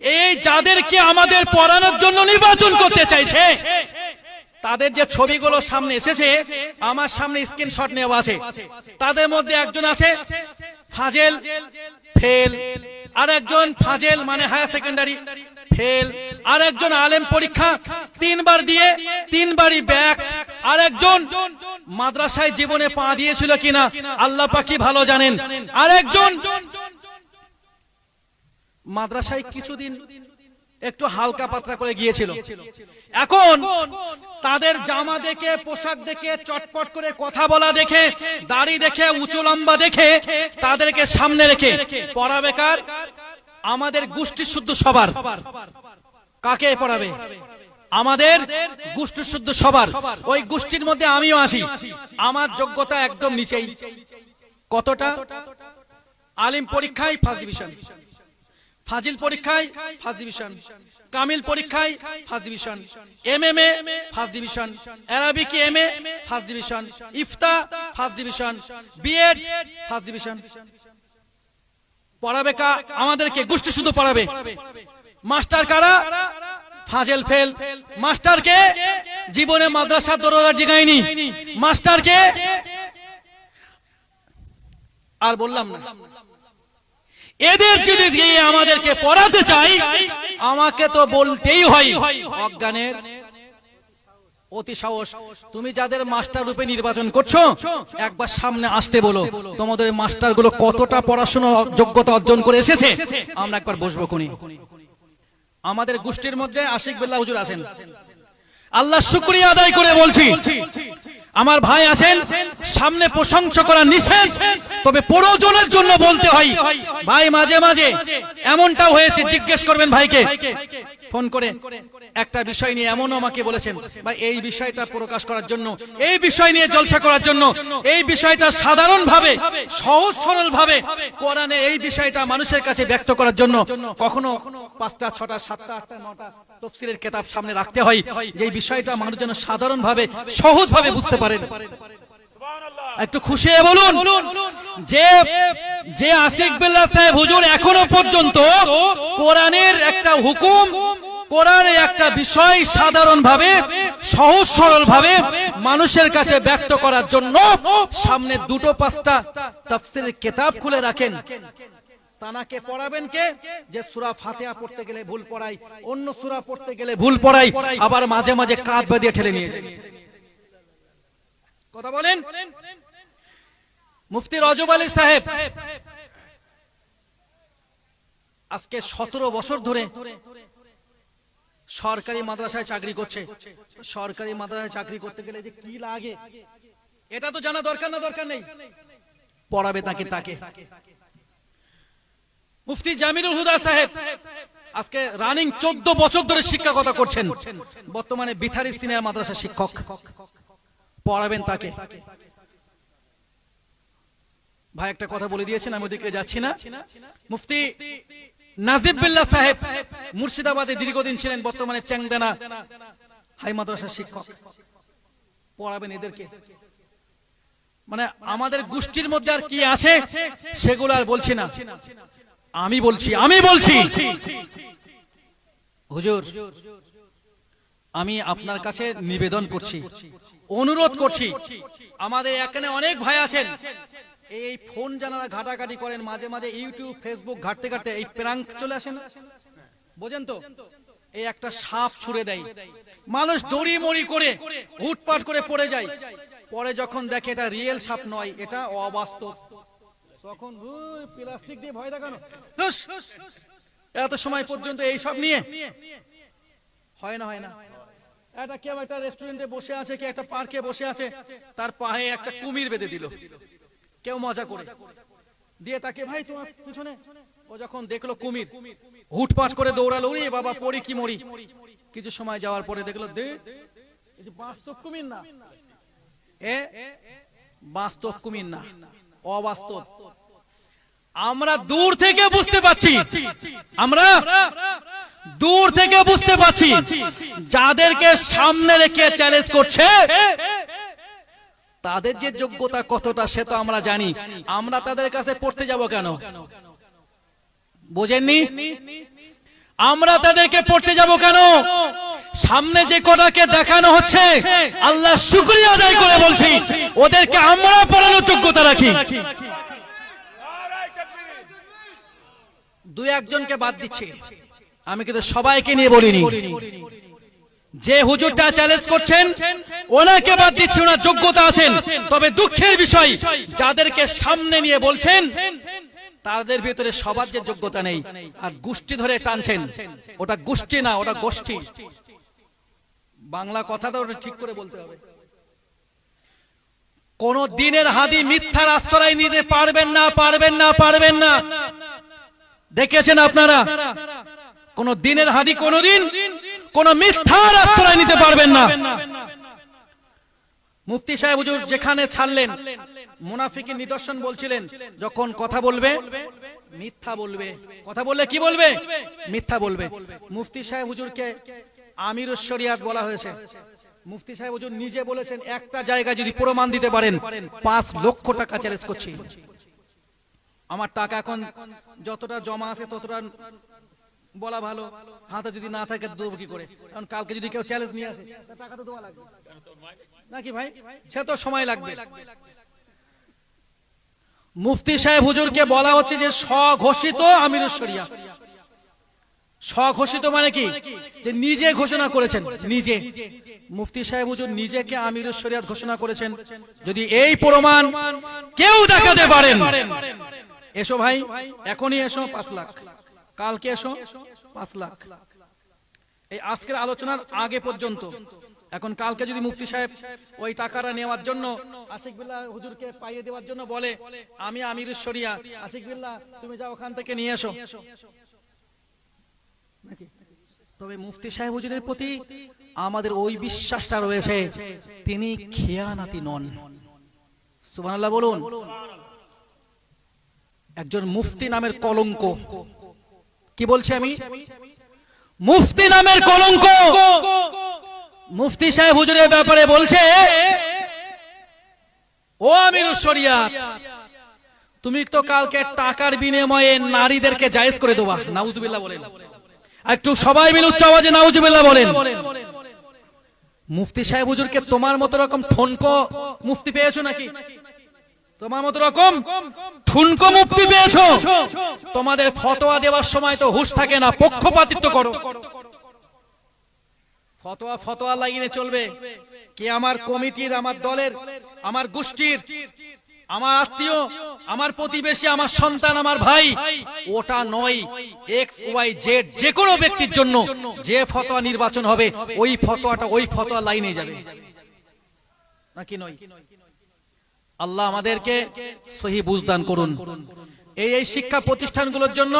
এই যাদেরকে আমাদের পড়ানোর জন্য নির্বাচন করতে চাইছে, তাদের যে ছবিগুলো সামনে এসেছে, আমার সামনে স্ক্রিনশট নেওয়া আছে। তাদের মধ্যে একজন আছে ফাজেল ফেল, আর একজন ফাজেল মানে হায়ার সেকেন্ডারি ফেল, আর একজন আলেম পরীক্ষা 3 বার দিয়ে 3 বারই ব্যাক, আর একজন মাদ্রাসায় জীবনে পা দিয়েছিল কিনা আল্লাহ পাকই ভালো জানেন, আর একজন মাদ্রাসায় কিছুদিন একটু হালকা পাতলা করে গিয়েছিল। এখন তাদের জামা দেখে, পোশাক দেখে, চটপট করে কথা বলা দেখে, দাড়ি দেখে, উঁচু লম্বা দেখে তাদেরকে সামনে রেখে পড়াবে কার? আমাদের গোষ্ঠী শুদ্ধ সবার। কাকে পড়াবে? আমাদের গোষ্ঠী শুদ্ধ সবার। ওই গোষ্ঠীর মধ্যে আমিও আসি। আমার যোগ্যতা একদম নিচেই। কতটা? আলিম পরীক্ষায় ফার্স্ট ডিভিশন, ফাজিল পরীক্ষায় ফার্স্ট ডিভিশন, কামিল পরীক্ষায় first division, MMA first division, Arabic MA first division, ইফতা first division, BEd first division. পড়াবে কা? আমাদেরকে গোষ্ঠী শুধু পড়াবে। মাস্টার কারা? ফাজেল ফেল। মাস্টারকে জীবনে মাদ্রাসা দরজা জিগায়নি। মাস্টারকে আর বললাম না। এদের যদি দিয়ে আমাদেরকে পড়াতে চাই, আমাকে তো বলতেই হয় অজ্ঞানের অতি সাহস। তুমি যাদের মাস্টার রূপে নির্বাচন করছো, একবার সামনে আসতে বলো তোমাদের মাস্টার গুলো কতটা পড়াশোনা যোগ্যতা অর্জন করে এসেছে, আমরা একবার বসবো কোনি। আমাদের গোষ্ঠীর মধ্যে আশিক বিল্লাহ হুজুর আছেন, আল্লাহ শুকরিয়া আদায় করে বলছি আমার ভাই আছেন, সামনে প্রশংসা করা নিষেধ, তবে প্রয়োজনের জন্য বলতে হয়। ভাই মাঝে মাঝে এমনটাও হয়েছে, জিজ্ঞেস করবেন ভাইকে ফোন করে একটা বিষয় নিয়ে, এমন আমাকে বলেছেন ভাই এই বিষয়টা প্রকাশ করার জন্য, এই বিষয় নিয়ে জলসা করার জন্য, এই বিষয়টা সাধারণ ভাবে সহজ সরল ভাবে কোরআনে এই বিষয়টা মানুষের কাছে ব্যক্ত করার জন্য কখনো 5টা 6টা 7টা 8টা 9টা তাফসীরের কিতাব সামনে রাখতে হয়, যে এই বিষয়টা মানুষ যেন সাধারণ ভাবে সহজ ভাবে বুঝতে পারেন। একটু খুশি হয়ে বলুন যে আশিক বিল্লাহ সাহেব হুজুর এখনো পর্যন্ত কোরআনের একটা হুকুম, কোরআনের একটা বিষয় সাধারণ ভাবে সহজ সরল ভাবে মানুষের কাছে ব্যক্ত করার জন্য সামনে 2টো 5টা তাফসীরের কিতাব খুলে রাখেন। তানাকে পড়াবেন কে? যে সূরা ফাতিহা পড়তে গেলে ভুল পড়াই, অন্য সূরা পড়তে গেলে ভুল পড়াই, আবার মাঝে মাঝে কাঁধ বাঁধিয়ে ঠেলে নিয়ে যায়। কথা বলেন। মুফতি রজব আলী সাহেব আজকে 17 বছর ধরে সরকারি মাদ্রাসায় চাকরি করছে। সরকারি মাদ্রাসায় চাকরি করতে গেলে যে কি লাগে এটা তো জানা দরকার না? দরকার নেই। পড়াবে তাকে। মুফতি জামিলুল হুদা সাহেব আজকে রানিং 14 বছর ধরে শিক্ষকতা করছেন, বর্তমানে বিথারি সিনিয়র মাদ্রাসা শিক্ষক। পড়াবেন তাকে। ভাই একটা কথা বলে দিয়েছেন, আমি ওদিকে যাচ্ছি না। মুফতি নাজিব বিল্লাহ সাহেব মুর্শিদাবাদে দীর্ঘদিন ছিলেন, বর্তমানে চ্যাংদানা হাই মাদ্রাসা শিক্ষক। পড়াবেন এদেরকে। মানে আমাদের গোষ্ঠীর মধ্যে আর কি আছে সেগুলো আর বলছি না, আমি বলছি হুজুর, আমি আপনার কাছে নিবেদন করছি, অনুরোধ করছি। আমাদের এখানে অনেক ভাই আছেন, এই ফোন যারা ঘাটাঘাটি করেন, মাঝে মাঝে ইউটিউব ফেসবুক ঘাটতে ঘাটতে এই প্রাঙ্ক চলে আসেন, বোঝেন তো? এই একটা সাপ ছুঁড়ে দেয়, মানুষ দড়ি মড়ি করে হুটপাট করে পড়ে যায়, পরে যখন দেখে এটা রিয়েল সাপ নয়, এটা অবাস্তব, তখন প্লাস্টিক দিয়ে ভয় দেখানো। এত সময় পর্যন্ত এই সব নিয়ে হয় না। এটা কেউ একটা রেস্টুরেন্টে বসে আছে, কে একটা পার্কে বসে আছে, তার পায়ে একটা কুমির বেঁধে দিল, কেউ মজা করে দিয়ে তাকে, ভাই তোমার পিছনে, ও যখন দেখলো কুমির, হুটপাট করে দৌড়ালো, ওরে বাবা পড়ি কি মরি। কিছু সময় যাওয়ার পরে দেখলো বাস্তব কুমির না, বাস্তব কুমির না, অবাস্তব। আমরা দূর থেকে বুঝতে পারছি, যাদেরকে সামনে রেখে চ্যালেঞ্জ করছে তাদের যে যোগ্যতা কতটা সে তো আমরা জানি। আমরা তাদের কাছে পড়তে যাব কেন? বোঝেননি? আমরা তাদেরকে পড়তে যাব কেন? সামনে যে কটাকে দেখানো হচ্ছে আল্লাহ শুকরিয়া আদায় করে বলছি ওদেরকে আমরা পড়ানোর যোগ্যতা রাখি। দুই একজনকে বাদ দিচ্ছি, আমি কিন্তু সবাইকে নিয়ে বলিনি। যে হুজুরটা চ্যালেঞ্জ করছেন ওনাকে বাদ দিচ্ছি, ওনার যোগ্যতা আছেন। তবে দুঃখের বিষয় যাদেরকে সামনে নিয়ে বলছেন তাদের ভিতরে সবার যে যোগ্যতা নেই, আর গোষ্ঠী ধরে টানছেন। ওটা গোষ্ঠী না, ওটা গোষ্ঠী। বাংলা কথা তো ওটা ঠিক করে বলতে হবে। কোন দিনের হাদি মিথ্যার আশ্রয় নিতে পারবেন না, পারবেন না, পারবেন না। দেখেছেন আপনারা, কোন দিনের হাদি কোনদিন কোন মিথ্যার আশ্রয় নিতে পারবেন না। মুফতি সাহেব হুজুর যেখানে ছাড়লেন, মুনাফিকের নিদর্শন বলছিলেন, যখন কথা বলবে মিথ্যা বলবে, কথা বললে কি বলবে? মিথ্যা বলবে। মুফতি সাহেব হুজুরকে আমিরুশ শরিয়াত বলা হয়েছে। মুফতি সাহেব হুজুর নিজে বলেছেন, একটা জায়গা যদি প্রমাণ দিতে পারেন 5 লক্ষ টাকা চ্যালেঞ্জ করছি। আমার টাকা এখন যতটা জমা আছে ততটা বলা ভালো, হাতে যদি না থাকে দেবো কি করে? কারণ কালকে যদি কেউ চ্যালেঞ্জ নিয়ে আসে টাকা তো দেওয়া লাগবে নাকি ভাই? সে তো সময় লাগবে। মুফতি সাহেব হুজুরকে বলা হচ্ছে যে স্বঘোষিত আমিরুশ শরিয়াত। স্বঘোষিত মানে কি? যে নিজে ঘোষণা করেছেন, নিজে। মুফতি সাহেব হুজুর নিজেকে আমিরুশ শরিয়াত ঘোষণা করেছেন। যদি এই প্রমাণ কেউ দেখাতে পারেন, এসো ভাই, এখনই এসো 5 লাখ, কালকে এসো 5 লাখ। এই আজকের আলোচনার আগে পর্যন্ত। এখন কালকে যদি মুফতি সাহেব ওই টাকাটা নেওয়ার জন্য আশিক বিল্লাহ হুজুরকে পাইয়ে দেওয়ার জন্য বলে, আমি আমিরুশ শরিয়াত, আশিক বিল্লাহ তুমি যাও ওখান থেকে নিয়ে এসো, তবে মুফতি সাহেব হুজুরের প্রতি আমাদের ওই বিশ্বাসটা রয়েছে, তিনি খেয়ানাতি নন। সুবহানাল্লাহ বলুন। একজন মুফতি নামের কলঙ্ক, কি বলছি আমি? মুফতি নামের কলঙ্ক। মুফতি সাহেব হুজুরের ব্যাপারে বলছে, ও আমিরুশ শরিয়াত, তুমি তো কালকে টাকার বিনিময়ে নারীদেরকে জায়েজ করে দেবা। নাউজুবিল্লাহ বলেন। একটু সবাই মিলে উচ্চ আওয়াজে নাউজুবিল্লাহ বলেন। মুফতি সাহেব হুজুরকে তোমার মতো রকম ঠনকো মুফতি পেয়েছো নাকি? তোমার মতো রকম ঠুনকো মুফতি পেয়েছো? তোমাদের ফতোয়া দেওয়ার সময় তো হুঁশ থাকে না, পক্ষপাতিত্ব করো। ফতোয়া লাইনে চলবে কে আমার কমিটির, আমার দলের, আমার গোষ্ঠীর, আমার আত্মীয়, আমার প্রতিবেশী, আমার সন্তান, আমার ভাই, ওটা নয়। XYZ যে কোনো ব্যক্তির জন্য যে ফতোয়া নির্বাচন হবে ওই ফতোয়াটা ওই ফতোয়া লাইনে যাবে নাকি নয়? আল্লাহ আমাদেরকে সহি বুঝদান করুন। এই শিক্ষা প্রতিষ্ঠানগুলোর জন্য